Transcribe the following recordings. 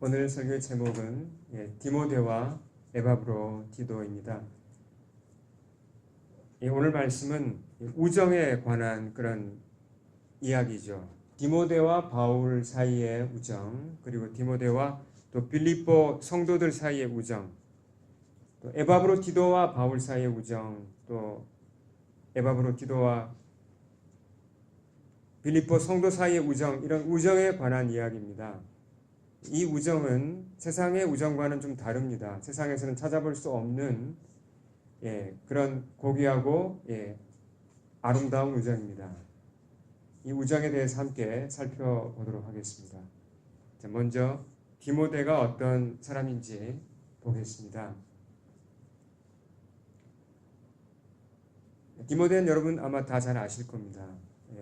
오늘 설교의 제목은 디모데와 에바브로디도입니다. 오늘 말씀은 우정에 관한 그런 이야기죠. 디모데와 바울 사이의 우정, 그리고 디모데와 또 빌립보 성도들 사이의 우정, 또 에바브로디도와 바울 사이의 우정, 또 에바브로디도와 빌립보 성도 사이의 우정, 이런 우정에 관한 이야기입니다. 이 우정은 세상의 우정과는 좀 다릅니다. 세상에서는 찾아볼 수 없는 그런 고귀하고 아름다운 우정입니다. 이 우정에 대해서 함께 살펴보도록 하겠습니다. 먼저 디모데가 어떤 사람인지 보겠습니다. 디모데는 여러분 아마 다 잘 아실 겁니다.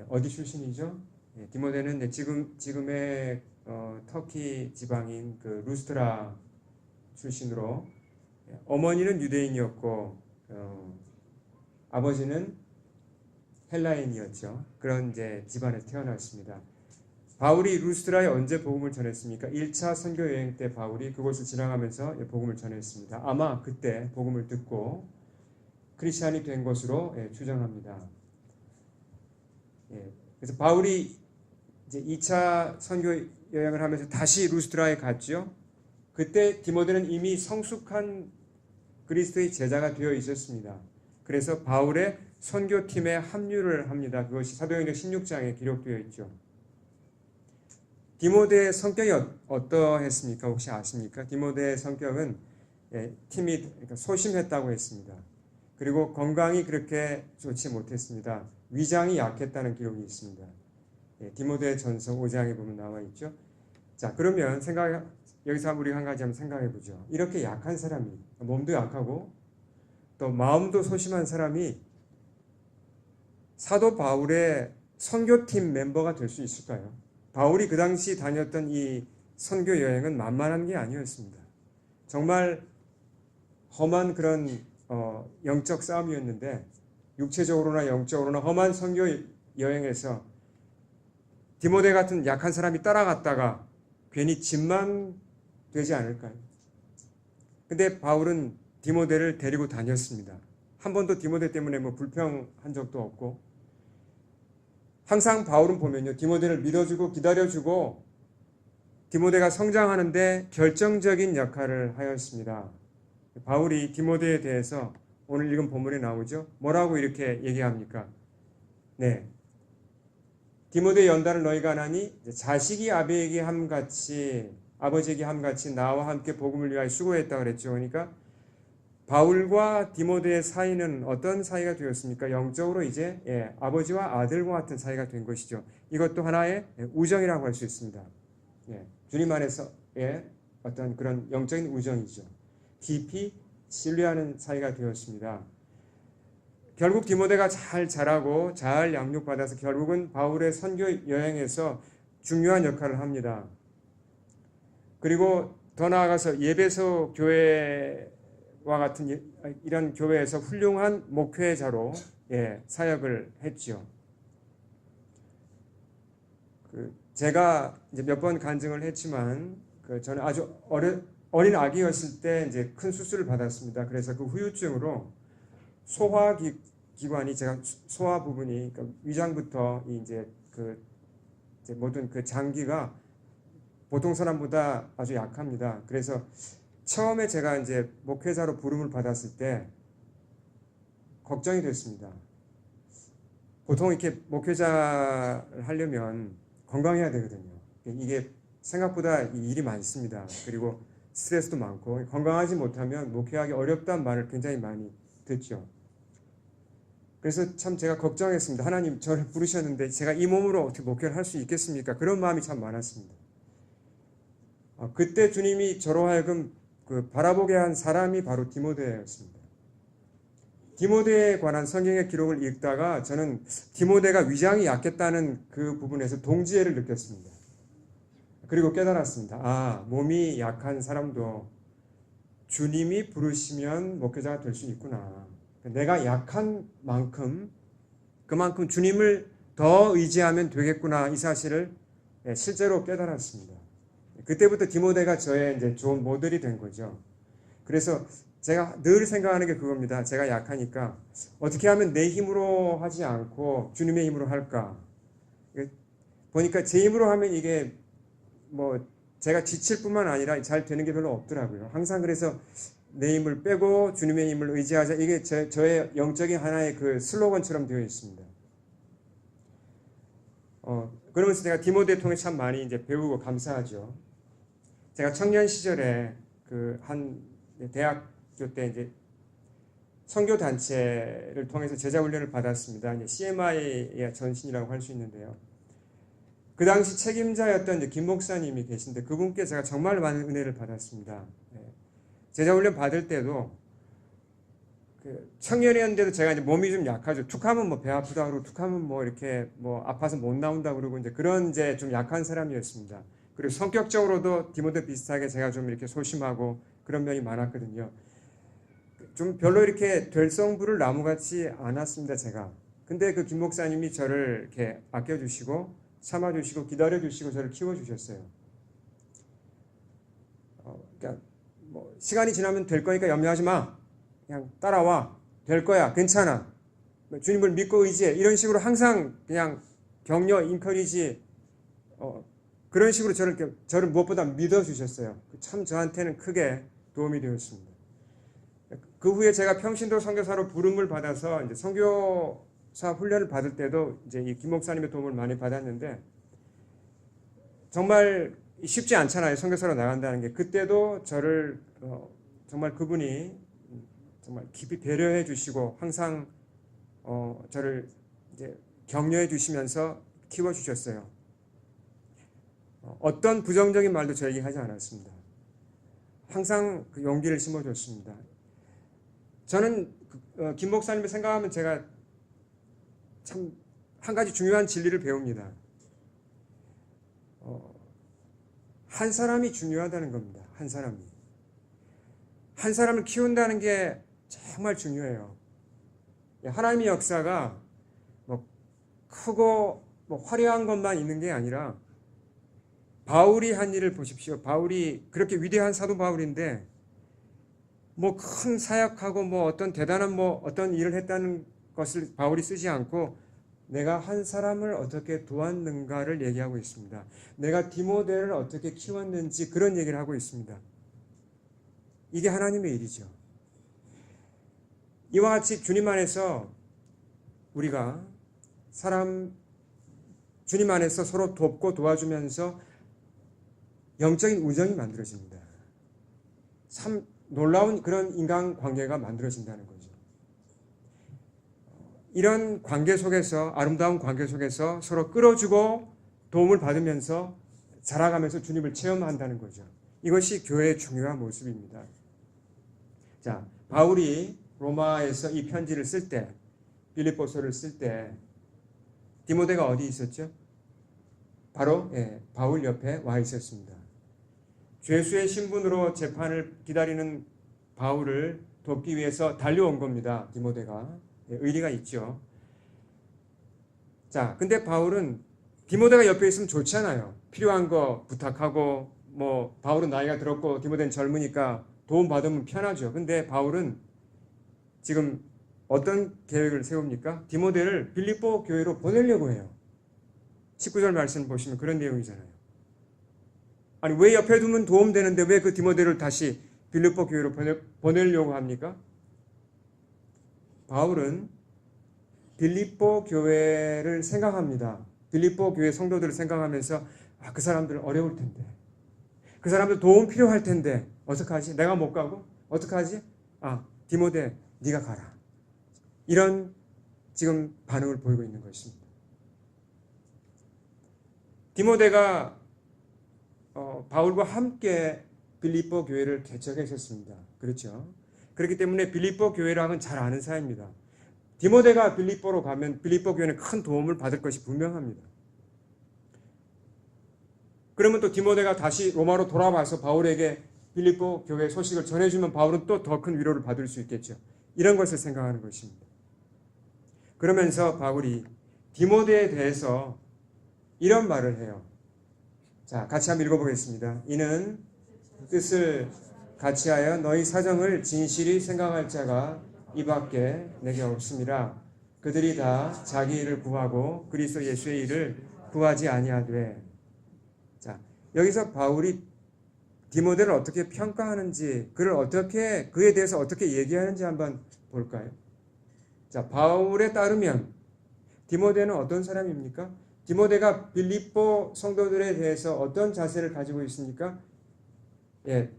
어디 출신이죠? 디모데는 지금의 터키 지방인 그 루스트라 출신으로 어머니는 유대인이었고 아버지는 헬라인이었죠. 그런 집안에서 태어났습니다. 바울이 루스트라에 언제 복음을 전했습니까? 1차 선교 여행 때 바울이 그곳을 지나가면서 복음을 전했습니다. 아마 그때 복음을 듣고 크리스찬이 된 것으로 추정합니다. 그래서 바울이 이제 2차 선교 여행을 하면서 다시 루스트라에 갔죠. 그때 디모데는 이미 성숙한 그리스도의 제자가 되어 있었습니다. 그래서 바울의 선교팀에 합류를 합니다. 그것이 사도행전 16장에 기록되어 있죠. 디모데의 성격이 어떠했습니까? 혹시 아십니까? 디모데의 성격은 그러니까 소심했다고 했습니다. 그리고 건강이 그렇게 좋지 못했습니다. 위장이 약했다는 기록이 있습니다. 디모데 전서 5장에 보면 나와 있죠. 자, 그러면 여기서 우리 한 가지 한번 생각해 보죠. 이렇게 약한 사람이, 몸도 약하고 또 마음도 소심한 사람이 사도 바울의 선교팀 멤버가 될 수 있을까요? 바울이 그 당시 다녔던 이 선교 여행은 만만한 게 아니었습니다. 정말 험한 그런 영적 싸움이었는데, 육체적으로나 영적으로나 험한 선교 여행에서 디모데 같은 약한 사람이 따라갔다가 괜히 짐만 되지 않을까요? 근데 바울은 디모데를 데리고 다녔습니다. 한 번도 디모데 때문에 불평한 적도 없고, 항상 바울은 보면요, 디모데를 믿어주고 기다려주고 디모데가 성장하는데 결정적인 역할을 하였습니다. 바울이 디모데에 대해서 오늘 읽은 본문에 나오죠. 뭐라고 이렇게 얘기합니까? 디모데 연단을 너희가 하나니 자식이 아버지에게 함같이 나와 함께 복음을 위하여 수고했다 그랬죠. 그러니까 바울과 디모데의 사이는 어떤 사이가 되었습니까? 영적으로 이제 아버지와 아들과 같은 사이가 된 것이죠. 이것도 하나의 우정이라고 할 수 있습니다. 주님 안에서의 어떤 그런 영적인 우정이죠. 깊이 신뢰하는 사이가 되었습니다. 결국 디모데가 잘 자라고 잘 양육받아서 결국은 바울의 선교 여행에서 중요한 역할을 합니다. 그리고 더 나아가서 예배소 교회와 같은 이런 교회에서 훌륭한 목회자로 사역을 했죠. 제가 이제 몇 번 간증을 했지만 저는 아주 어린 아기였을 때 이제 큰 수술을 받았습니다. 그래서 그 후유증으로 소화기관이 제가 소화 부분이 그러니까 위장부터 이제 모든 그 장기가 보통 사람보다 아주 약합니다. 그래서 처음에 제가 이제 목회자로 부름을 받았을 때 걱정이 됐습니다. 보통 이렇게 목회자를 하려면 건강해야 되거든요. 이게 생각보다 일이 많습니다. 그리고 스트레스도 많고 건강하지 못하면 목회하기 어렵다는 말을 굉장히 많이 듣죠. 그래서 참 제가 걱정했습니다. 하나님 저를 부르셨는데 제가 이 몸으로 어떻게 목회를 할 수 있겠습니까? 그런 마음이 참 많았습니다. 그때 주님이 저로 하여금 바라보게 한 사람이 바로 디모데였습니다. 디모데에 관한 성경의 기록을 읽다가 저는 디모데가 위장이 약했다는 그 부분에서 동지애를 느꼈습니다. 그리고 깨달았습니다. 몸이 약한 사람도 주님이 부르시면 목회자가 될 수 있구나. 내가 약한 만큼 그만큼 주님을 더 의지하면 되겠구나, 이 사실을 실제로 깨달았습니다. 그때부터 디모데가 저의 이제 좋은 모델이 된 거죠. 그래서 제가 늘 생각하는 게 그겁니다. 제가 약하니까 어떻게 하면 내 힘으로 하지 않고 주님의 힘으로 할까? 보니까 제 힘으로 하면 이게 뭐 제가 지칠 뿐만 아니라 잘 되는 게 별로 없더라고요. 항상 그래서 내 힘을 빼고 주님의 힘을 의지하자. 이게 저의 영적인 하나의 그 슬로건처럼 되어 있습니다. 그러면서 제가 디모데 통해 참 많이 이제 배우고 감사하죠. 제가 청년 시절에 그 한 대학교 때 이제 선교 단체를 통해서 제자 훈련을 받았습니다. 이제 CMI의 전신이라고 할 수 있는데요. 그 당시 책임자였던 이제 김 목사님이 계신데 그분께 제가 정말 많은 은혜를 받았습니다. 제자 훈련 받을 때도 그 청년이었는데도 제가 이제 몸이 좀 약하죠. 툭하면 뭐 배 아프다 그러고 툭하면 뭐 이렇게 뭐 아파서 못 나온다 그러고 이제 그런 이제 좀 약한 사람이었습니다. 그리고 성격적으로도 디모데 비슷하게 제가 좀 이렇게 소심하고 그런 면이 많았거든요. 좀 별로 이렇게 될성부를 나무같이 않았습니다, 제가. 근데 그 김 목사님이 저를 이렇게 아껴주시고 참아주시고 기다려주시고 저를 키워주셨어요. 그러니까 뭐 시간이 지나면 될 거니까 염려하지 마. 그냥 따라와. 될 거야. 괜찮아. 주님을 믿고 의지해. 이런 식으로 항상 그냥 격려, 인커리지 그런 식으로 저를 무엇보다 믿어주셨어요. 참 저한테는 크게 도움이 되었습니다. 그 후에 제가 평신도 선교사로 부름을 받아서 이제 선교사 훈련을 받을 때도 이제 이 김 목사님의 도움을 많이 받았는데 정말 쉽지 않잖아요. 선교사로 나간다는 게. 그때도 저를 정말 그분이 정말 깊이 배려해 주시고 항상 저를 이제 격려해 주시면서 키워 주셨어요. 어떤 부정적인 말도 저에게 하지 않았습니다. 항상 그 용기를 심어줬습니다. 저는 김 목사님을 생각하면 제가 참 한 가지 중요한 진리를 배웁니다. 한 사람이 중요하다는 겁니다. 한 사람이. 한 사람을 키운다는 게 정말 중요해요. 하나님의 역사가 뭐 크고 뭐 화려한 것만 있는 게 아니라 바울이 한 일을 보십시오. 바울이 그렇게 위대한 사도 바울인데 뭐 큰 사역하고 뭐 어떤 대단한 뭐 어떤 일을 했다는 것을 바울이 쓰지 않고 내가 한 사람을 어떻게 도왔는가를 얘기하고 있습니다. 내가 디모데를 어떻게 키웠는지 그런 얘기를 하고 있습니다. 이게 하나님의 일이죠. 이와 같이 주님 안에서 우리가 주님 안에서 서로 돕고 도와주면서 영적인 우정이 만들어집니다. 참 놀라운 그런 인간관계가 만들어진다는 거죠. 이런 관계 속에서 아름다운 관계 속에서 서로 끌어주고 도움을 받으면서 자라가면서 주님을 체험한다는 거죠. 이것이 교회의 중요한 모습입니다. 자, 바울이 로마에서 이 편지를 쓸 때, 빌립보서를 쓸 때 디모데가 어디 있었죠? 바로 바울 옆에 와 있었습니다. 죄수의 신분으로 재판을 기다리는 바울을 돕기 위해서 달려온 겁니다. 디모데가. 의리가 있죠. 자, 근데 바울은 디모데가 옆에 있으면 좋잖아요. 필요한 거 부탁하고 뭐 바울은 나이가 들었고 디모데는 젊으니까 도움 받으면 편하죠. 근데 바울은 지금 어떤 계획을 세웁니까? 디모데를 빌립보 교회로 보내려고 해요. 19절 말씀 보시면 그런 내용이잖아요. 아니 왜 옆에 두면 도움되는데 왜 그 디모데를 다시 빌립보 교회로 보내려고 합니까? 바울은 빌립보 교회를 생각합니다. 빌립보 교회 성도들을 생각하면서 그 사람들 어려울 텐데 그 사람들 도움 필요할 텐데 어떡하지? 내가 못 가고? 어떡하지? 디모데 네가 가라. 이런 지금 반응을 보이고 있는 것입니다. 디모데가 바울과 함께 빌립보 교회를 개척했었습니다. 그렇죠? 그렇기 때문에 빌립보 교회랑은 잘 아는 사이입니다. 디모데가 빌립보로 가면 빌립보 교회는 큰 도움을 받을 것이 분명합니다. 그러면 또 디모데가 다시 로마로 돌아와서 바울에게 빌립보 교회 소식을 전해주면 바울은 또 더 큰 위로를 받을 수 있겠죠. 이런 것을 생각하는 것입니다. 그러면서 바울이 디모데에 대해서 이런 말을 해요. 자, 같이 한번 읽어보겠습니다. 이는 뜻을 같이하여 너희 사정을 진실히 생각할 자가 이밖에 내게 없습니다. 그들이 다 자기 일을 구하고 그리스도 예수의 일을 구하지 아니하되. 자, 여기서 바울이 디모데를 어떻게 평가하는지, 그에 대해서 어떻게 얘기하는지 한번 볼까요? 자, 바울에 따르면 디모데는 어떤 사람입니까? 디모데가 빌립보 성도들에 대해서 어떤 자세를 가지고 있습니까? 예,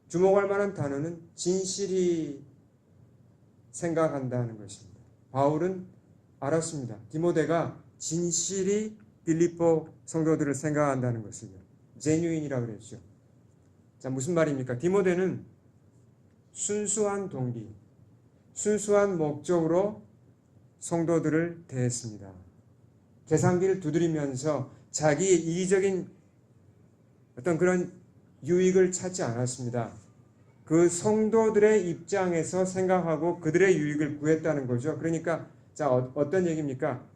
주목할 만한 단어는 진실이 생각한다는 것입니다. 바울은 알았습니다. 디모데가 진실이 빌립보 성도들을 생각한다는 것을요. genuine이라고 그랬죠. 자, 무슨 말입니까? 디모데는 순수한 동기, 순수한 목적으로 성도들을 대했습니다. 계산기를 두드리면서 자기의 이기적인 어떤 그런 유익을 찾지 않았습니다. 그 성도들의 입장에서 생각하고 그들의 유익을 구했다는 거죠. 그러니까 자, 어떤 얘기입니까?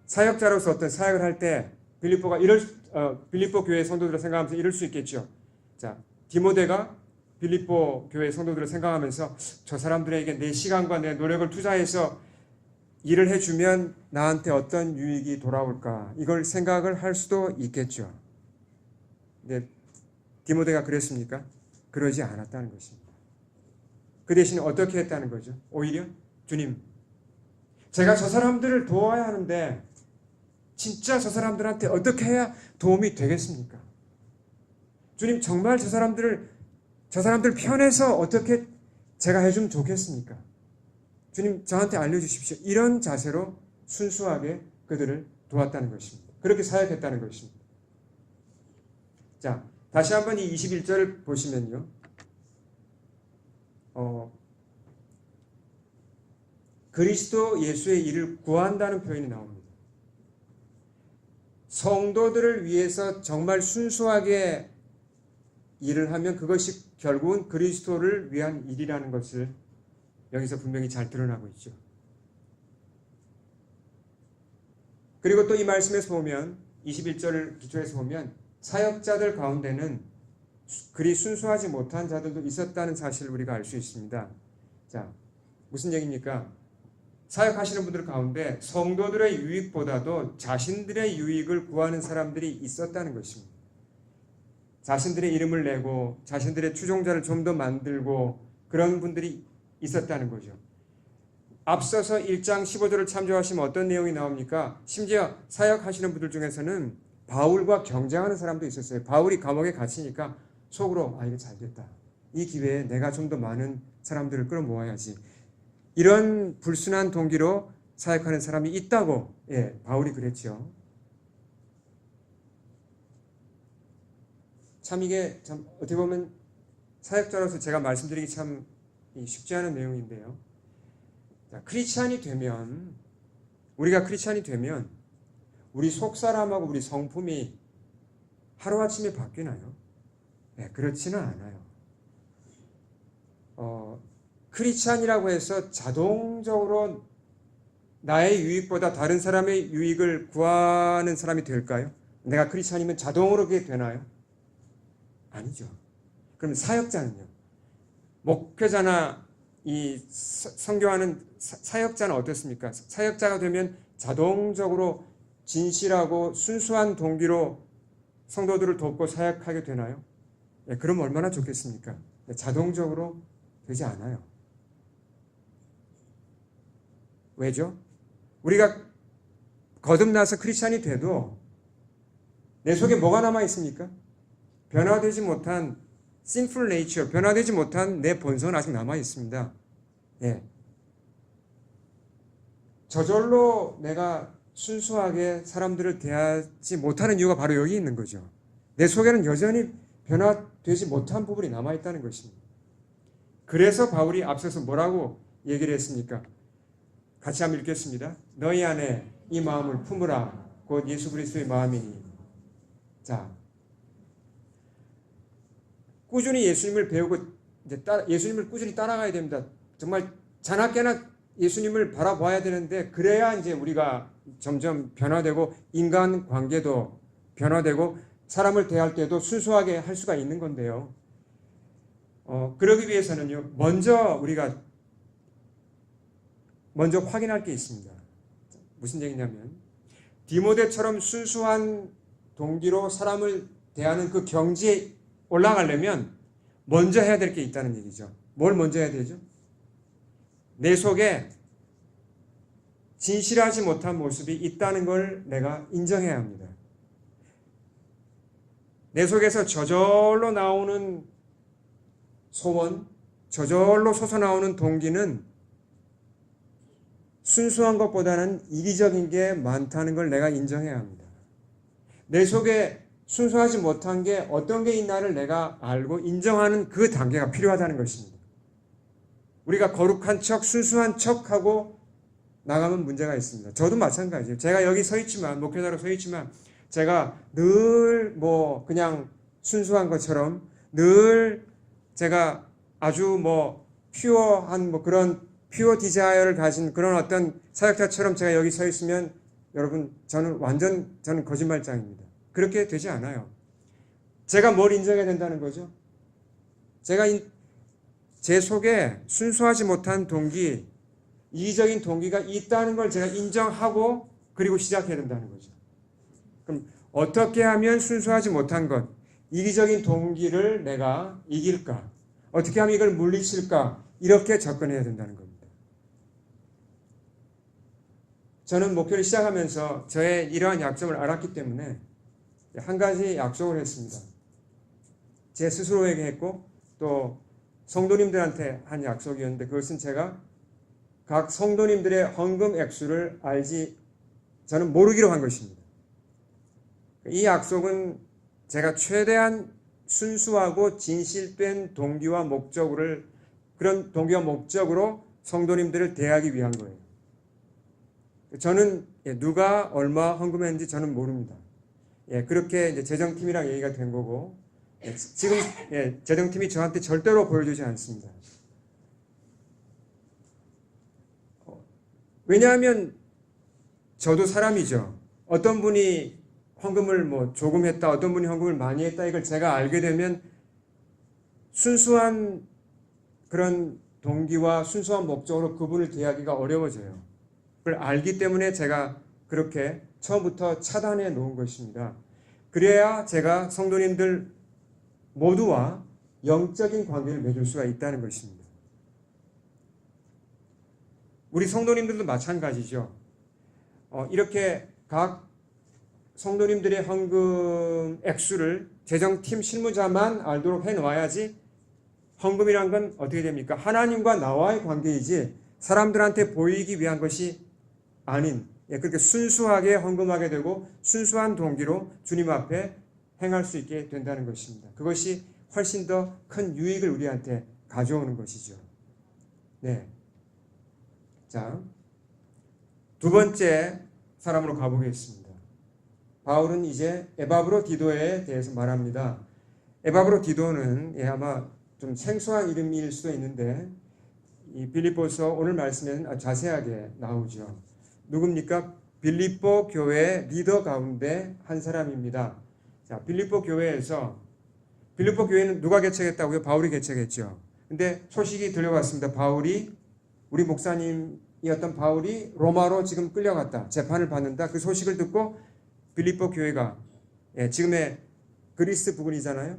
사역자로서 어떤 사역을 할 때 빌립보 교회 성도들을 생각하면서 이럴 수 있겠죠. 자, 디모데가 빌립보 교회 성도들을 생각하면서 저 사람들에게 내 시간과 내 노력을 투자해서 일을 해주면 나한테 어떤 유익이 돌아올까, 이걸 생각을 할 수도 있겠죠. 근데 디모데가 그랬습니까? 그러지 않았다는 것입니다. 그 대신 어떻게 했다는 거죠? 오히려 주님, 제가 저 사람들을 도와야 하는데 진짜 저 사람들한테 어떻게 해야 도움이 되겠습니까? 주님, 정말 저 사람들 편에서 어떻게 제가 해주면 좋겠습니까? 주님, 저한테 알려주십시오. 이런 자세로 순수하게 그들을 도왔다는 것입니다. 그렇게 사역했다는 것입니다. 자, 다시 한번 이 21절을 보시면요. 그리스도 예수의 일을 구한다는 표현이 나옵니다. 성도들을 위해서 정말 순수하게 일을 하면 그것이 결국은 그리스도를 위한 일이라는 것을 여기서 분명히 잘 드러나고 있죠. 그리고 또 이 말씀에서 보면 21절을 기초해서 보면 사역자들 가운데는 그리 순수하지 못한 자들도 있었다는 사실을 우리가 알 수 있습니다. 자, 무슨 얘기입니까? 사역하시는 분들 가운데 성도들의 유익보다도 자신들의 유익을 구하는 사람들이 있었다는 것입니다. 자신들의 이름을 내고 자신들의 추종자를 좀 더 만들고 그런 분들이 있었다는 거죠. 앞서서 1장 15절을 참조하시면 어떤 내용이 나옵니까? 심지어 사역하시는 분들 중에서는 바울과 경쟁하는 사람도 있었어요. 바울이 감옥에 갇히니까 속으로 이거 잘됐다. 이 기회에 내가 좀 더 많은 사람들을 끌어모아야지. 이런 불순한 동기로 사역하는 사람이 있다고 바울이 그랬죠. 참 이게 참 어떻게 보면 사역자로서 제가 말씀드리기 참 쉽지 않은 내용인데요. 자, 우리가 크리스찬이 되면 우리 속사람하고 우리 성품이 하루아침에 바뀌나요? 네, 그렇지는 않아요. 크리스찬이라고 해서 자동적으로 나의 유익보다 다른 사람의 유익을 구하는 사람이 될까요? 내가 크리스찬이면 자동으로 그게 되나요? 아니죠. 그럼 사역자는요? 목회자나 이 선교하는 사역자는 어떻습니까? 사역자가 되면 자동적으로 진실하고 순수한 동기로 성도들을 돕고 사역하게 되나요? 네, 그럼 얼마나 좋겠습니까? 네, 자동적으로 되지 않아요. 왜죠? 우리가 거듭나서 크리스찬이 돼도 내 속에 뭐가 남아 있습니까? 변화되지 못한 sinful nature, 변화되지 못한 내 본성은 아직 남아 있습니다. 예. 저절로 내가 순수하게 사람들을 대하지 못하는 이유가 바로 여기 있는 거죠. 내 속에는 여전히 변화되지 못한 부분이 남아 있다는 것입니다. 그래서 바울이 앞서서 뭐라고 얘기를 했습니까? 같이 한번 읽겠습니다. 너희 안에 이 마음을 품으라. 곧 예수 그리스도의 마음이니. 자, 꾸준히 예수님을 배우고 이제 예수님을 꾸준히 따라가야 됩니다. 정말 자나깨나 예수님을 바라봐야 되는데 그래야 이제 우리가 점점 변화되고 인간 관계도 변화되고 사람을 대할 때도 순수하게 할 수가 있는 건데요. 그러기 위해서는요, 우리가 먼저 확인할 게 있습니다. 무슨 얘기냐면, 디모데처럼 순수한 동기로 사람을 대하는 그 경지에 올라가려면 먼저 해야 될 게 있다는 얘기죠. 뭘 먼저 해야 되죠? 내 속에 진실하지 못한 모습이 있다는 걸 내가 인정해야 합니다. 내 속에서 저절로 나오는 소원, 저절로 솟아나오는 동기는 순수한 것보다는 이기적인 게 많다는 걸 내가 인정해야 합니다. 내 속에 순수하지 못한 게 어떤 게 있나를 내가 알고 인정하는 그 단계가 필요하다는 것입니다. 우리가 거룩한 척, 순수한 척하고 나가면 문제가 있습니다. 저도 마찬가지예요. 제가 여기 서 있지만, 목회자로 서 있지만, 제가 늘 그냥 순수한 것처럼 늘 제가 아주 퓨어한 그런 퓨어 디자이어를 가진 그런 어떤 사역자처럼 제가 여기 서 있으면 여러분, 저는 거짓말장입니다. 그렇게 되지 않아요. 제가 뭘 인정해야 된다는 거죠? 제 속에 순수하지 못한 동기, 이기적인 동기가 있다는 걸 제가 인정하고 그리고 시작해야 된다는 거죠. 그럼 어떻게 하면 순수하지 못한 것, 이기적인 동기를 내가 이길까? 어떻게 하면 이걸 물리칠까? 이렇게 접근해야 된다는 겁니다. 저는 목표를 시작하면서 저의 이러한 약점을 알았기 때문에 한 가지 약속을 했습니다. 제 스스로에게 했고 또 성도님들한테 한 약속이었는데, 그것은 제가 각 성도님들의 헌금 액수를 저는 모르기로 한 것입니다. 이 약속은 제가 최대한 순수하고 진실된 그런 동기와 목적으로 성도님들을 대하기 위한 거예요. 저는 누가 얼마 헌금했는지 저는 모릅니다. 그렇게 이제 재정팀이랑 얘기가 된 거고, 지금 재정팀이 저한테 절대로 보여주지 않습니다. 왜냐하면 저도 사람이죠. 어떤 분이 헌금을 조금 했다, 어떤 분이 헌금을 많이 했다, 이걸 제가 알게 되면 순수한 그런 동기와 순수한 목적으로 그분을 대하기가 어려워져요. 그걸 알기 때문에 제가 그렇게 처음부터 차단해 놓은 것입니다. 그래야 제가 성도님들 모두와 영적인 관계를 맺을 수가 있다는 것입니다. 우리 성도님들도 마찬가지죠. 이렇게 각 성도님들의 헌금 액수를 재정팀 실무자만 알도록 해놓아야지, 헌금이란 건 어떻게 됩니까? 하나님과 나와의 관계이지 사람들한테 보이기 위한 것이 아닌, 그렇게 순수하게 헌금하게 되고 순수한 동기로 주님 앞에 행할 수 있게 된다는 것입니다. 그것이 훨씬 더 큰 유익을 우리한테 가져오는 것이죠. 네. 자, 두 번째 사람으로 가보겠습니다. 바울은 이제 에바브로디도에 대해서 말합니다. 에바브로디도는 아마 좀 생소한 이름일 수도 있는데, 이 빌립보서 오늘 말씀에는 자세하게 나오죠. 누굽니까? 빌립보 교회 리더 가운데 한 사람입니다. 자, 빌립보 교회는 누가 개척했다고요? 바울이 개척했죠. 근데 소식이 들려왔습니다. 우리 목사님이었던 바울이 로마로 지금 끌려갔다, 재판을 받는다. 그 소식을 듣고 빌립보 교회가, 지금의 그리스 부근이잖아요.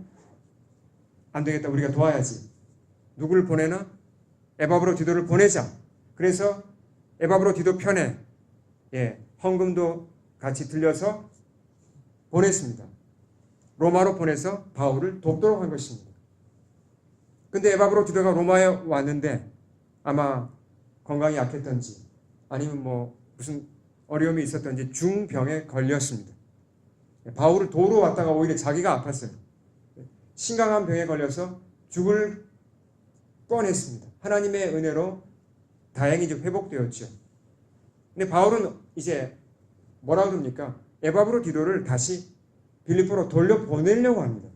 안 되겠다, 우리가 도와야지. 누구를 보내나? 에바브로디도를 보내자. 그래서 에바브로디도 편에 헌금도 같이 들려서 보냈습니다. 로마로 보내서 바울을 돕도록 한 것입니다. 근데 에바브로디도가 로마에 왔는데 아마 건강이 약했던지 아니면 무슨 어려움이 있었던지 중병에 걸렸습니다. 바울을 도우러 왔다가 오히려 자기가 아팠어요. 심각한 병에 걸려서 죽을 뻔했습니다. 하나님의 은혜로 다행히 좀 회복되었죠. 근데 바울은 이제 뭐라 그럽니까? 에바브로디도를 다시 빌립보로 돌려보내려고 합니다.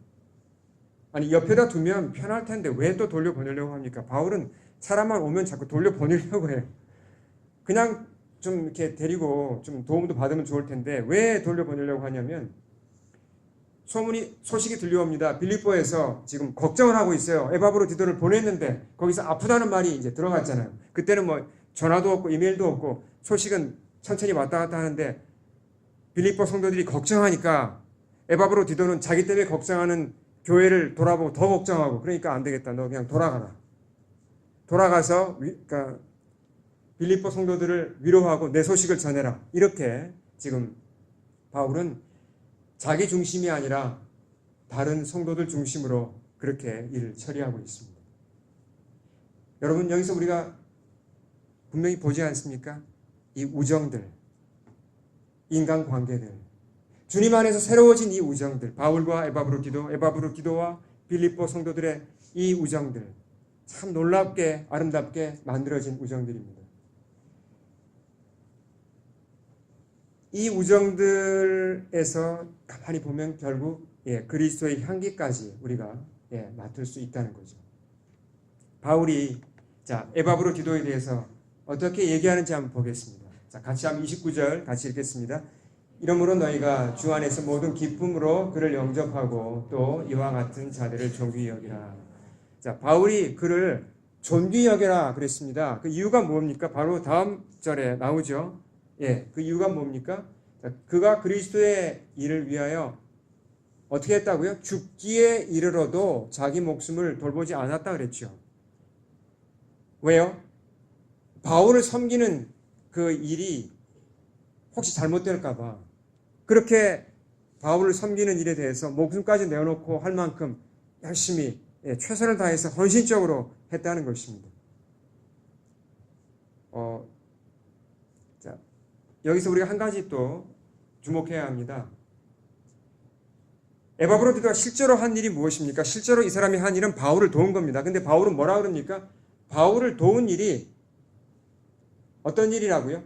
아니, 옆에다 두면 편할 텐데 왜 또 돌려보내려고 합니까? 바울은 사람만 오면 자꾸 돌려보내려고 해요. 그냥 좀 이렇게 데리고 좀 도움도 받으면 좋을 텐데 왜 돌려보내려고 하냐면, 소식이 들려옵니다. 빌립보에서 지금 걱정을 하고 있어요. 에바브로디도를 보냈는데 거기서 아프다는 말이 이제 들어갔잖아요. 그때는 뭐 전화도 없고 이메일도 없고 소식은 천천히 왔다 갔다 하는데 빌립보 성도들이 걱정하니까 에바브로디도는 자기 때문에 걱정하는 교회를 돌아보고 더 걱정하고, 그러니까 안 되겠다. 너 그냥 돌아가라. 돌아가서 그러니까 빌립보 성도들을 위로하고 내 소식을 전해라. 이렇게 지금 바울은 자기 중심이 아니라 다른 성도들 중심으로 그렇게 일을 처리하고 있습니다. 여러분, 여기서 우리가 분명히 보지 않습니까? 이 우정들, 인간관계들, 주님 안에서 새로워진 이 우정들, 바울과 에바브로디도와 빌립보 성도들의 이 우정들, 참 놀랍게 아름답게 만들어진 우정들입니다. 이 우정들에서 가만히 보면 결국 그리스도의 향기까지 우리가 맡을 수 있다는 거죠. 바울이 에바브로디도에 대해서 어떻게 얘기하는지 한번 보겠습니다. 자, 같이 한번 29절 같이 읽겠습니다. 이러므로 너희가 주 안에서 모든 기쁨으로 그를 영접하고 또 이와 같은 자들을 존귀히 여기라. 자, 바울이 그를 존귀히 여겨라 그랬습니다. 그 이유가 뭡니까? 바로 다음 절에 나오죠. 그 이유가 뭡니까? 자, 그가 그리스도의 일을 위하여 어떻게 했다고요? 죽기에 이르러도 자기 목숨을 돌보지 않았다 그랬죠. 왜요? 바울을 섬기는 그 일이 혹시 잘못될까 봐 그렇게 바울을 섬기는 일에 대해서 목숨까지 내어놓고 할 만큼 열심히 최선을 다해서 헌신적으로 했다는 것입니다. 자, 여기서 우리가 한 가지 또 주목해야 합니다. 에바브로디도가 실제로 한 일이 무엇입니까? 실제로 이 사람이 한 일은 바울을 도운 겁니다. 근데 바울은 뭐라 그럽니까? 바울을 도운 일이 어떤 일이라고요?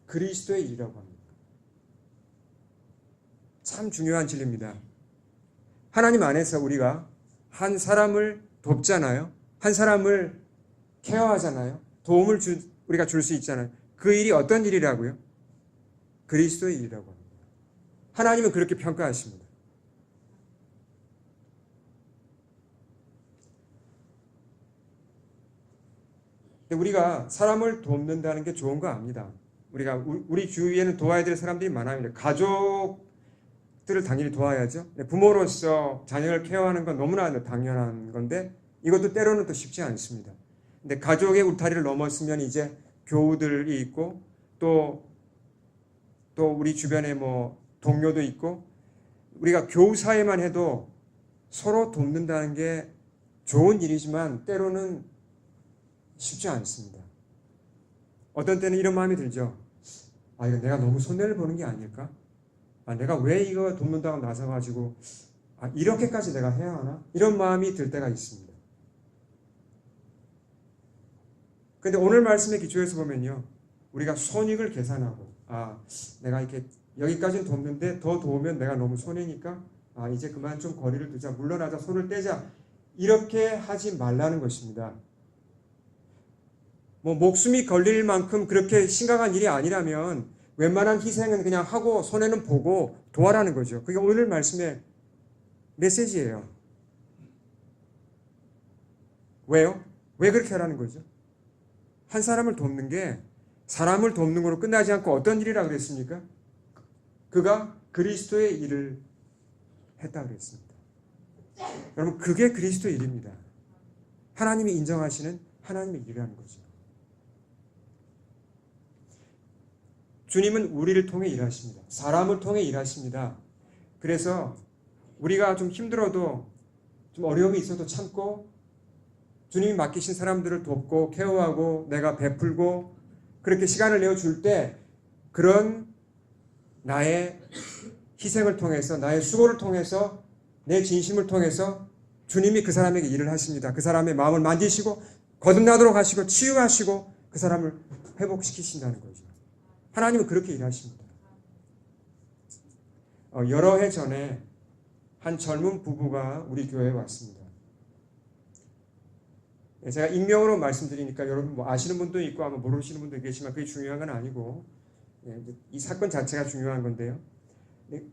그리스도의 일이라고 합니다. 참 중요한 진리입니다. 하나님 안에서 우리가 한 사람을 돕잖아요. 한 사람을 케어하잖아요. 도움을 우리가 줄 수 있잖아요. 그 일이 어떤 일이라고요? 그리스도의 일이라고 합니다. 하나님은 그렇게 평가하십니다. 근데 우리가 사람을 돕는다는 게 좋은 거 압니다. 우리 주위에는 도와야 될 사람들이 많아요. 가족들을 당연히 도와야죠. 부모로서 자녀를 케어하는 건 너무나 당연한 건데 이것도 때로는 또 쉽지 않습니다. 근데 가족의 울타리를 넘었으면 이제 교우들이 있고 또 우리 주변에 뭐 동료도 있고, 우리가 교우 사이만 해도 서로 돕는다는 게 좋은 일이지만 때로는 쉽지 않습니다. 어떤 때는 이런 마음이 들죠. 이거 내가 너무 손해를 보는 게 아닐까? 내가 왜 이거 돕는다고 나서가지고 이렇게까지 내가 해야 하나? 이런 마음이 들 때가 있습니다. 근데 오늘 말씀의 기초에서 보면요, 우리가 손익을 계산하고 내가 이렇게 여기까지는 돕는데 더 도우면 내가 너무 손해니까 이제 그만 좀 거리를 두자, 물러나자, 손을 떼자, 이렇게 하지 말라는 것입니다. 뭐 목숨이 걸릴 만큼 그렇게 심각한 일이 아니라면 웬만한 희생은 그냥 하고 손해는 보고 도와라는 거죠. 그게 오늘 말씀의 메시지예요. 왜요? 왜 그렇게 하라는 거죠? 한 사람을 돕는 게 사람을 돕는 거로 끝나지 않고 어떤 일이라고 그랬습니까? 그가 그리스도의 일을 했다고 그랬습니다. 여러분, 그게 그리스도의 일입니다. 하나님이 인정하시는 하나님의 일이라는 거죠. 주님은 우리를 통해 일하십니다. 사람을 통해 일하십니다. 그래서 우리가 좀 힘들어도, 좀 어려움이 있어도 참고 주님이 맡기신 사람들을 돕고 케어하고 내가 베풀고 그렇게 시간을 내어줄 때, 그런 나의 희생을 통해서, 나의 수고를 통해서, 내 진심을 통해서 주님이 그 사람에게 일을 하십니다. 그 사람의 마음을 만지시고 거듭나도록 하시고 치유하시고 그 사람을 회복시키신다는 거죠. 하나님은 그렇게 일하십니다. 여러 해 전에 한 젊은 부부가 우리 교회에 왔습니다. 제가 익명으로 말씀드리니까 여러분 뭐 아시는 분도 있고 아마 모르시는 분도 계시지만 그게 중요한 건 아니고, 이 사건 자체가 중요한 건데요.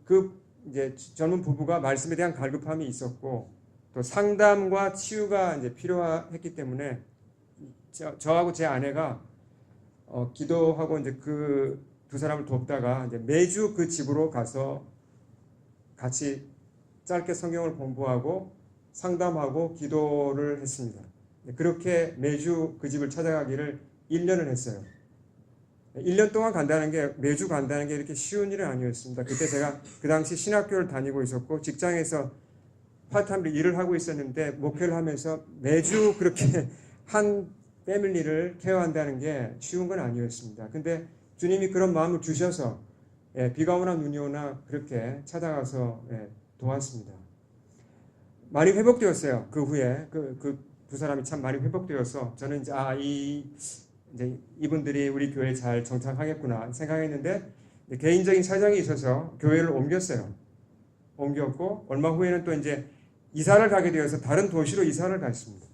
그 이제 젊은 부부가 말씀에 대한 갈급함이 있었고 또 상담과 치유가 이제 필요했기 때문에 저하고 제 아내가 기도하고 이제 그 두 사람을 돕다가 이제 매주 그 집으로 가서 같이 짧게 성경을 공부하고 상담하고 기도를 했습니다. 그렇게 매주 그 집을 찾아가기를 1년을 했어요. 1년 동안 간다는 게 매주 간다는 게 이렇게 쉬운 일은 아니었습니다. 그때 제가 그 당시 신학교를 다니고 있었고 직장에서 파트타임으로 일을 하고 있었는데 목회를 하면서 매주 그렇게 한 패밀리를 케어한다는 게 쉬운 건 아니었습니다. 근데 주님이 그런 마음을 주셔서 비가 오나 눈이 오나 그렇게 찾아가서 도왔습니다. 많이 회복되었어요. 그 후에 그 두 사람이 참 많이 회복되어서 저는 이제 이분들이 우리 교회에 잘 정착하겠구나 생각했는데 개인적인 사정이 있어서 교회를 옮겼어요. 옮겼고 얼마 후에는 또 이제 이사를 가게 되어서 다른 도시로 이사를 갔습니다.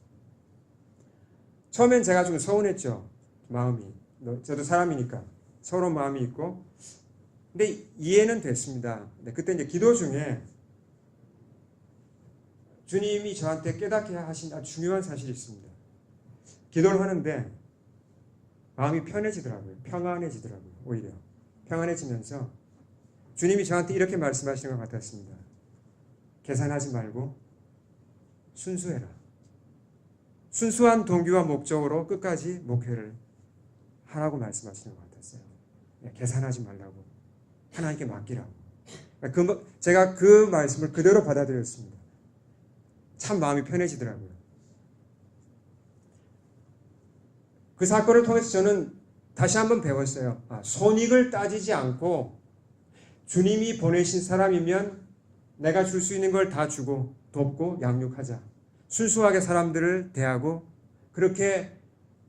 처음엔 제가 좀 서운했죠. 마음이. 저도 사람이니까 서러운 마음이 있고 근데 이해는 됐습니다. 그때 이제 기도 중에 주님이 저한테 깨닫게 하신 아주 중요한 사실이 있습니다. 기도를 하는데 마음이 편해지더라고요. 평안해지더라고요. 오히려 평안해지면서 주님이 저한테 이렇게 말씀하시는 것 같았습니다. 계산하지 말고 순수해라. 순수한 동기와 목적으로 끝까지 목회를 하라고 말씀하시는 것 같았어요. 계산하지 말라고. 하나님께 맡기라고. 제가 그 말씀을 그대로 받아들였습니다. 참 마음이 편해지더라고요. 그 사건을 통해서 저는 다시 한번 배웠어요. 손익을 따지지 않고 주님이 보내신 사람이면 내가 줄 수 있는 걸 다 주고 돕고 양육하자. 순수하게 사람들을 대하고 그렇게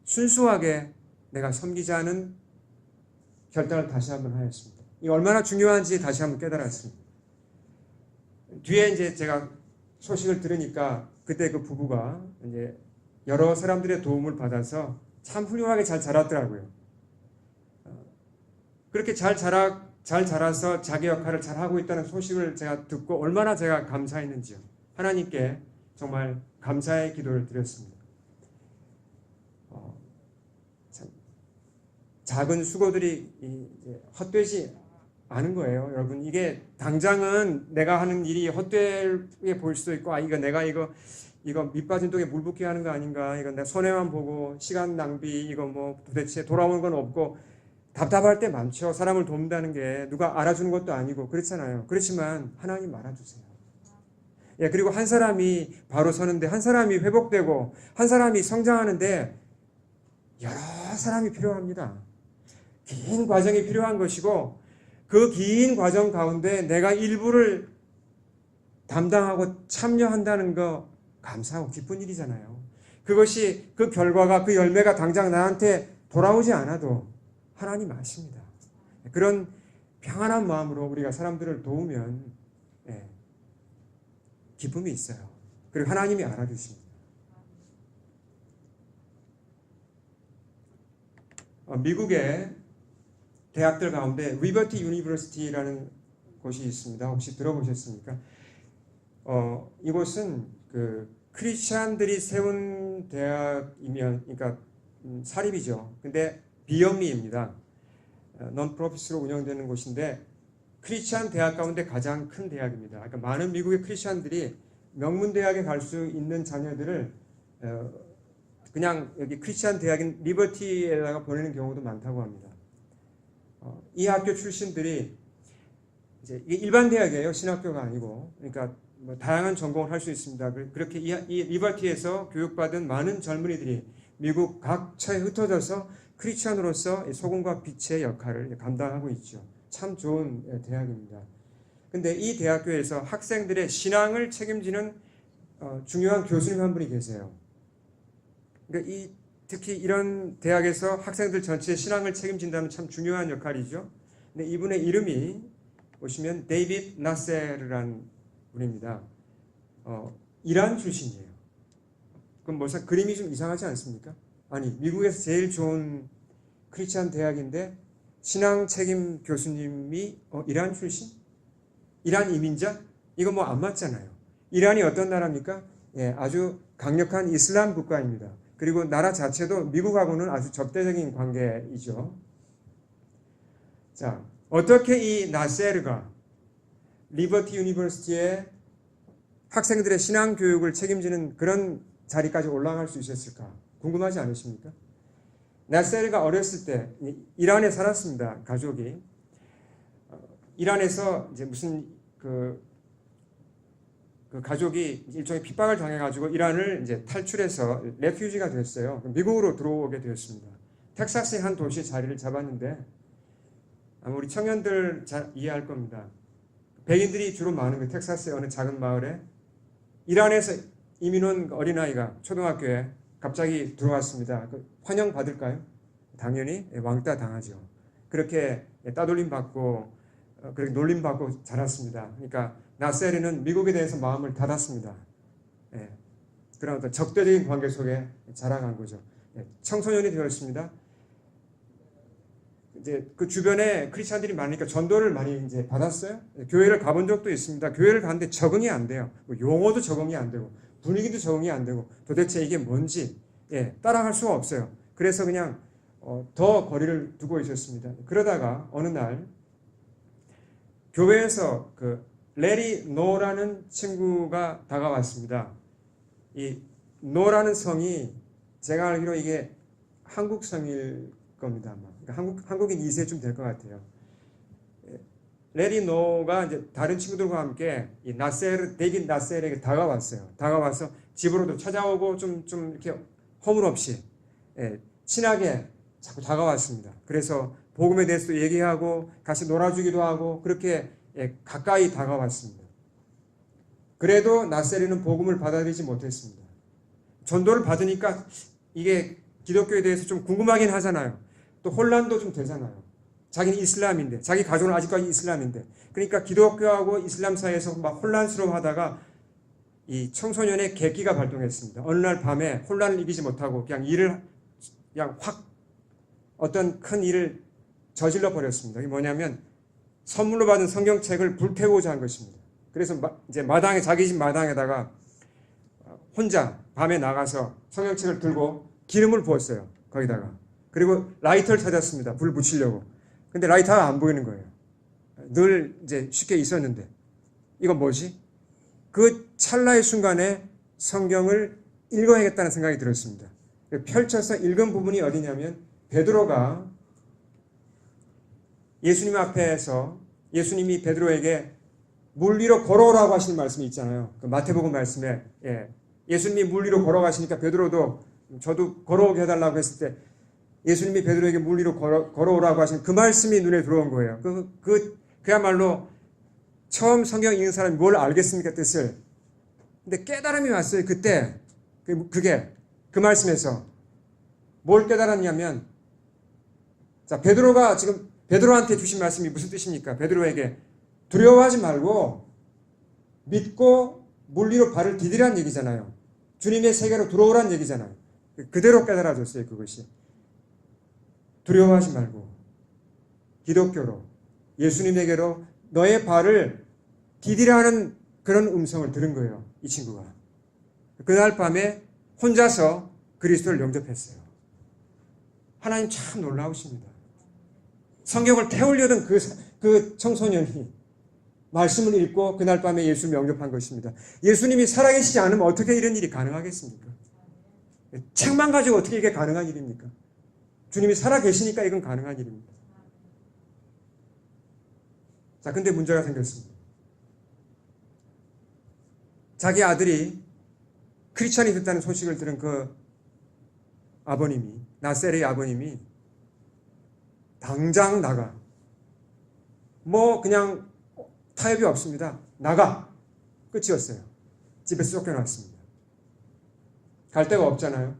순수하게 내가 섬기자는 결단을 다시 한번 하였습니다. 이 얼마나 중요한지 다시 한번 깨달았습니다. 뒤에 이제 제가 소식을 들으니까 그때 그 부부가 이제 여러 사람들의 도움을 받아서 참 훌륭하게 잘 자랐더라고요. 그렇게 잘 자라서 자기 역할을 잘 하고 있다는 소식을 제가 듣고 얼마나 제가 감사했는지요. 하나님께 정말 감사의 기도를 드렸습니다. 참 작은 수고들이 헛되지 않은 거예요, 여러분. 이게 당장은 내가 하는 일이 헛되게 보일 수도 있고, 이거 밑 빠진 독에 물 붓게 하는 거 아닌가? 이건 내가 손해만 보고 시간 낭비, 이거 뭐 도대체 돌아오는 건 없고 답답할 때 많죠. 사람을 돕는다는 게 누가 알아주는 것도 아니고 그렇잖아요. 그렇지만 하나님 알아주세요. 그리고 한 사람이 바로 서는데, 한 사람이 회복되고, 한 사람이 성장하는데 여러 사람이 필요합니다. 긴 과정이 필요한 것이고 그 긴 과정 가운데 내가 일부를 담당하고 참여한다는 거 감사하고 기쁜 일이잖아요. 그것이 그 결과가 그 열매가 당장 나한테 돌아오지 않아도 하나님 아십니다. 그런 평안한 마음으로 우리가 사람들을 도우면 기쁨이 있어요. 그리고 하나님이 알아주십니다. 미국의 대학들 가운데 리버티 유니버시티라는 곳이 있습니다. 혹시 들어보셨습니까? 이곳은 그 크리스찬들이 세운 대학이면, 그러니까 사립이죠. 근데 비영리입니다. 논프로핏으로 운영되는 곳인데 크리스찬 대학 가운데 가장 큰 대학입니다. 그러니까 많은 미국의 크리스찬들이 명문 대학에 갈 수 있는 자녀들을 그냥 여기 크리스찬 대학인 리버티에다가 보내는 경우도 많다고 합니다. 이 학교 출신들이 이제 이게 일반 대학이에요. 신학교가 아니고. 그러니까 뭐 다양한 전공을 할 수 있습니다. 그렇게 이 리버티에서 교육받은 많은 젊은이들이 미국 각처에 흩어져서 크리스찬으로서 소금과 빛의 역할을 감당하고 있죠. 참 좋은 대학입니다. 근데 이 대학교에서 학생들의 신앙을 책임지는 중요한 교수님 한 분이 계세요. 그러니까 특히 이런 대학에서 학생들 전체의 신앙을 책임진다는 참 중요한 역할이죠. 근데 이분의 이름이 보시면 데이빗 나세르라는 분입니다. 이란 출신이에요. 그럼 벌써 그림이 좀 이상하지 않습니까? 아니, 미국에서 제일 좋은 크리스찬 대학인데 신앙 책임 교수님이 이란 출신? 이란 이민자? 이거 뭐 안 맞잖아요. 이란이 어떤 나라입니까? 예, 아주 강력한 이슬람 국가입니다. 그리고 나라 자체도 미국하고는 아주 적대적인 관계이죠. 자, 어떻게 이 나세르가 리버티 유니버시티의 학생들의 신앙 교육을 책임지는 그런 자리까지 올라갈 수 있었을까? 궁금하지 않으십니까? 나세르가 어렸을 때 이란에 살았습니다. 가족이. 이란에서 이제 무슨 그 가족이 일종의 핍박을 당해가지고 이란을 이제 탈출해서 레퓨지가 됐어요. 미국으로 들어오게 되었습니다. 텍사스의 한 도시에 자리를 잡았는데 아마 우리 청년들 잘 이해할 겁니다. 백인들이 주로 많은 그 텍사스의 어느 작은 마을에 이란에서 이민 온 어린아이가 초등학교에 갑자기 들어왔습니다. 환영 받을까요? 당연히 왕따 당하죠. 그렇게 따돌림 받고 그렇게 놀림 받고 자랐습니다. 그러니까 나세르는 미국에 대해서 마음을 닫았습니다. 예, 그런 어떤 적대적인 관계 속에 자라간 거죠. 예, 청소년이 되었습니다. 이제 그 주변에 크리스찬들이 많으니까 전도를 많이 이제 받았어요. 교회를 가본 적도 있습니다. 교회를 갔는데 적응이 안 돼요. 용어도 적응이 안 되고 분위기도 적응이 안 되고 도대체 이게 뭔지 따라갈 수가 없어요. 그래서 그냥 더 거리를 두고 있었습니다. 그러다가 어느 날 교회에서 그 레리 노라는 친구가 다가왔습니다. 이 노라는 성이 제가 알기로 이게 한국 성일 겁니다. 그러니까 한국인 2세쯤 될 것 같아요. 레리 노가 이제 다른 친구들과 함께 이 데이빗 나세르에게 다가왔어요. 다가와서 집으로도 찾아오고 좀 이렇게 허물없이 친하게 자꾸 다가왔습니다. 그래서 복음에 대해서도 얘기하고 같이 놀아주기도 하고 그렇게 가까이 다가왔습니다. 그래도 나세르는 복음을 받아들이지 못했습니다. 전도를 받으니까 이게 기독교에 대해서 좀 궁금하긴 하잖아요. 또 혼란도 좀 되잖아요. 자기는 이슬람인데 자기 가족은 아직까지 이슬람인데 그러니까 기독교하고 이슬람 사이에서 막 혼란스러워하다가 이 청소년의 객기가 발동했습니다. 어느 날 밤에 혼란을 이기지 못하고 그냥 확 어떤 큰 일을 저질러 버렸습니다. 이게 뭐냐면 선물로 받은 성경책을 불태우고자 한 것입니다. 그래서 이제 자기 집 마당에다가 혼자 밤에 나가서 성경책을 들고 기름을 부었어요. 거기다가. 그리고 라이터를 찾았습니다. 불 붙이려고. 근데 라이터가 안 보이는 거예요. 늘 이제 쉽게 있었는데. 이건 뭐지? 그 찰나의 순간에 성경을 읽어야겠다는 생각이 들었습니다. 펼쳐서 읽은 부분이 어디냐면 베드로가 예수님 앞에서 예수님이 베드로에게 물 위로 걸어오라고 하시는 말씀이 있잖아요. 그 마태복음 말씀에 예수님이 물 위로 걸어가시니까 베드로도 저도 걸어오게 해달라고 했을 때 예수님이 베드로에게 물 위로 걸어오라고 하시는 그 말씀이 눈에 들어온 거예요. 그야말로 처음 성경 읽는 사람이 뭘 알겠습니까? 뜻을. 근데 깨달음이 왔어요. 그때 그게 그 말씀에서 뭘 깨달았냐면 자 베드로가 지금 베드로한테 주신 말씀이 무슨 뜻입니까? 베드로에게 두려워하지 말고 믿고 물 위로 발을 디디란 얘기잖아요. 주님의 세계로 들어오란 얘기잖아요. 그대로 깨달아졌어요. 그것이. 두려워하지 말고 기독교로 예수님에게로 너의 발을 디디라는 그런 음성을 들은 거예요. 이 친구가. 그날 밤에 혼자서 그리스도를 영접했어요. 하나님 참 놀라우십니다. 성경을 태우려던 그 청소년이 말씀을 읽고 그날 밤에 예수를 영접한 것입니다. 예수님이 살아계시지 않으면 어떻게 이런 일이 가능하겠습니까? 책만 가지고 어떻게 이게 가능한 일입니까? 주님이 살아계시니까 이건 가능한 일입니다. 자, 근데 문제가 생겼습니다. 자기 아들이 크리스찬이 됐다는 소식을 들은 그 아버님이, 나세르의 아버님이 당장 나가. 그냥 타협이 없습니다. 나가. 끝이었어요. 집에서 쫓겨났습니다. 갈 데가 없잖아요.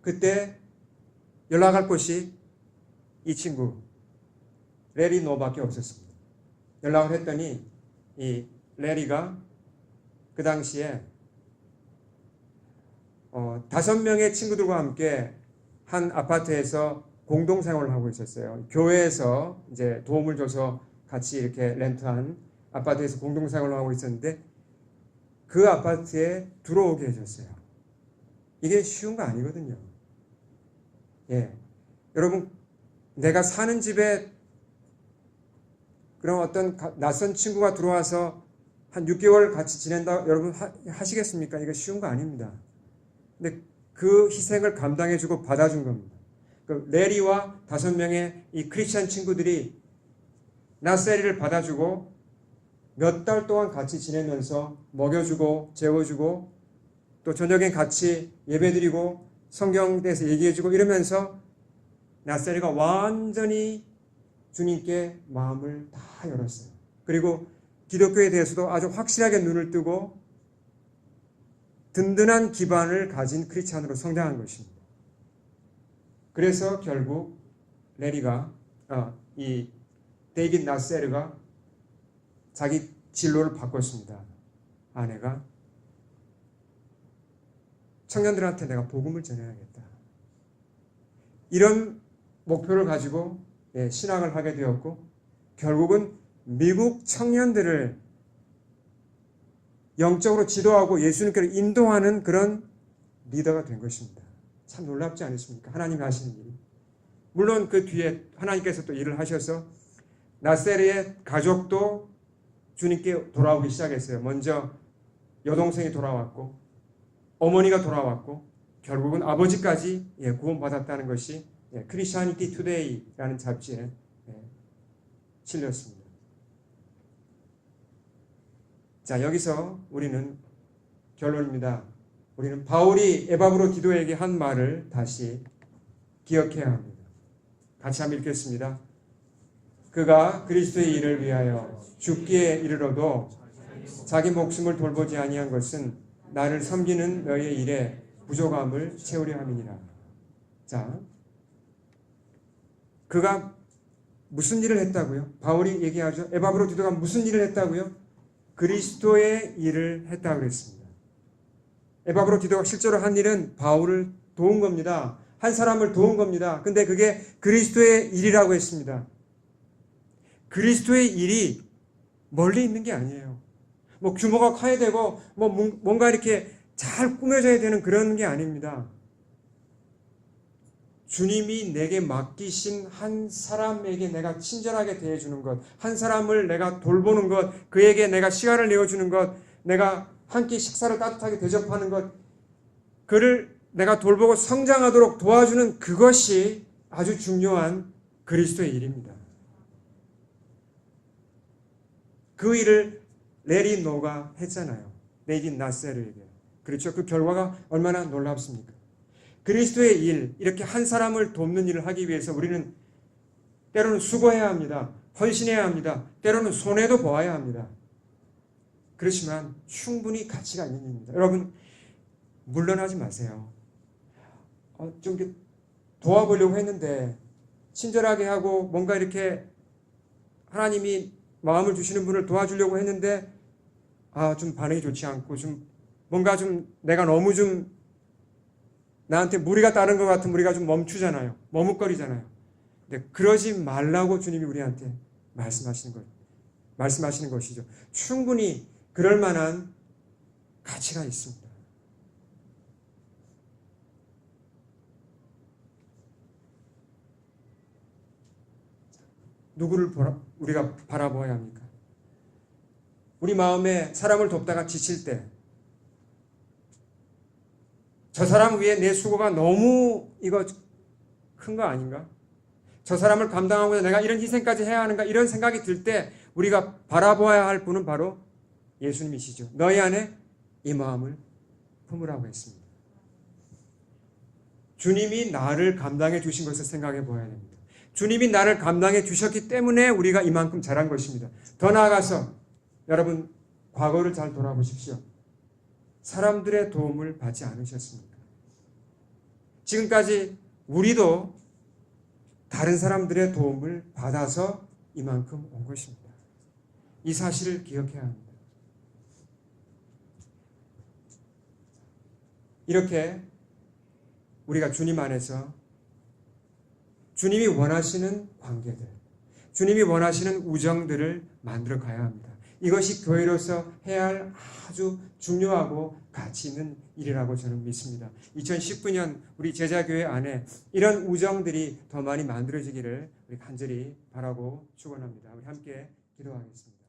그때 연락할 곳이 이 친구 레리 노밖에 없었습니다. 연락을 했더니 이 레리가 그 당시에 5명의 친구들과 함께 한 아파트에서 공동생활을 하고 있었어요. 교회에서 이제 도움을 줘서 같이 이렇게 렌트한 아파트에서 공동생활을 하고 있었는데 그 아파트에 들어오게 해줬어요. 이게 쉬운 거 아니거든요. 예, 여러분 내가 사는 집에 그런 어떤 낯선 친구가 들어와서 한 6개월 같이 지낸다 여러분 하시겠습니까? 이거 쉬운 거 아닙니다. 근데 그 희생을 감당해주고 받아준 겁니다. 그 레리와 5명의 이 크리스찬 친구들이 나세리를 받아주고 몇 달 동안 같이 지내면서 먹여주고 재워주고 또 저녁엔 같이 예배드리고 성경에 대해서 얘기해주고 이러면서 나세리가 완전히 주님께 마음을 다 열었어요. 그리고 기독교에 대해서도 아주 확실하게 눈을 뜨고 든든한 기반을 가진 크리스찬으로 성장한 것입니다. 그래서 결국 레리가 이 데이빗 나세르가 자기 진로를 바꿨습니다. 아내가 청년들한테 내가 복음을 전해야겠다. 이런 목표를 가지고 신학을 하게 되었고 결국은 미국 청년들을 영적으로 지도하고 예수님께로 인도하는 그런 리더가 된 것입니다. 참 놀랍지 않으십니까? 하나님이 하시는 일이. 물론 그 뒤에 하나님께서 또 일을 하셔서 나세르의 가족도 주님께 돌아오기 시작했어요. 먼저 여동생이 돌아왔고 어머니가 돌아왔고 결국은 아버지까지 구원받았다는 것이 크리스티애니티 투데이라는 잡지에 실렸습니다. 자, 여기서 우리는 결론입니다. 우리는 바울이 에바브로 디도에게 한 말을 다시 기억해야 합니다. 같이 한번 읽겠습니다. 그가 그리스도의 일을 위하여 죽기에 이르러도 자기 목숨을 돌보지 아니한 것은 나를 섬기는 너의 일에 부족함을 채우려 함이니라. 자, 그가 무슨 일을 했다고요? 바울이 얘기하죠. 에바브로 디도가 무슨 일을 했다고요? 그리스도의 일을 했다고 그랬습니다. 에바브로 디도가 실제로 한 일은 바울을 도운 겁니다. 한 사람을 도운 겁니다. 근데 그게 그리스도의 일이라고 했습니다. 그리스도의 일이 멀리 있는 게 아니에요. 뭐 규모가 커야 되고 뭐 뭔가 이렇게 잘 꾸며져야 되는 그런 게 아닙니다. 주님이 내게 맡기신 한 사람에게 내가 친절하게 대해주는 것, 한 사람을 내가 돌보는 것, 그에게 내가 시간을 내어주는 것, 내가 한 끼 식사를 따뜻하게 대접하는 것, 그를 내가 돌보고 성장하도록 도와주는 그것이 아주 중요한 그리스도의 일입니다. 그 일을 레리 노가 했잖아요. 데이빗 나세르에게. 그렇죠. 그 결과가 얼마나 놀랍습니까? 그리스도의 일, 이렇게 한 사람을 돕는 일을 하기 위해서 우리는 때로는 수고해야 합니다. 헌신해야 합니다. 때로는 손해도 보아야 합니다. 그렇지만 충분히 가치가 있는 일입니다. 여러분, 물러나지 마세요. 좀 이렇게 도와보려고 했는데 친절하게 하고 뭔가 이렇게 하나님이 마음을 주시는 분을 도와주려고 했는데 좀 반응이 좋지 않고 좀 뭔가 좀 내가 너무 좀 나한테 무리가 따른 것 같은 우리가 좀 멈추잖아요. 머뭇거리잖아요. 근데 그러지 말라고 주님이 우리한테 말씀하시는 것이죠. 충분히 그럴 만한 가치가 있습니다. 누구를 우리가 바라보아야 합니까? 우리 마음에 사람을 돕다가 지칠 때 저 사람 위에 내 수고가 너무 이거 큰 거 아닌가? 저 사람을 감당하고자 내가 이런 희생까지 해야 하는가? 이런 생각이 들 때 우리가 바라보아야 할 분은 바로 예수님이시죠. 너희 안에 이 마음을 품으라고 했습니다. 주님이 나를 감당해 주신 것을 생각해 보아야 됩니다. 주님이 나를 감당해 주셨기 때문에 우리가 이만큼 잘한 것입니다. 더 나아가서 여러분 과거를 잘 돌아보십시오. 사람들의 도움을 받지 않으셨습니까? 지금까지 우리도 다른 사람들의 도움을 받아서 이만큼 온 것입니다. 이 사실을 기억해야 합니다. 이렇게 우리가 주님 안에서 주님이 원하시는 관계들, 주님이 원하시는 우정들을 만들어 가야 합니다. 이것이 교회로서 해야 할 아주 중요하고 가치 있는 일이라고 저는 믿습니다. 2019년 우리 제자교회 안에 이런 우정들이 더 많이 만들어지기를 우리 간절히 바라고 축원합니다. 우리 함께 기도하겠습니다.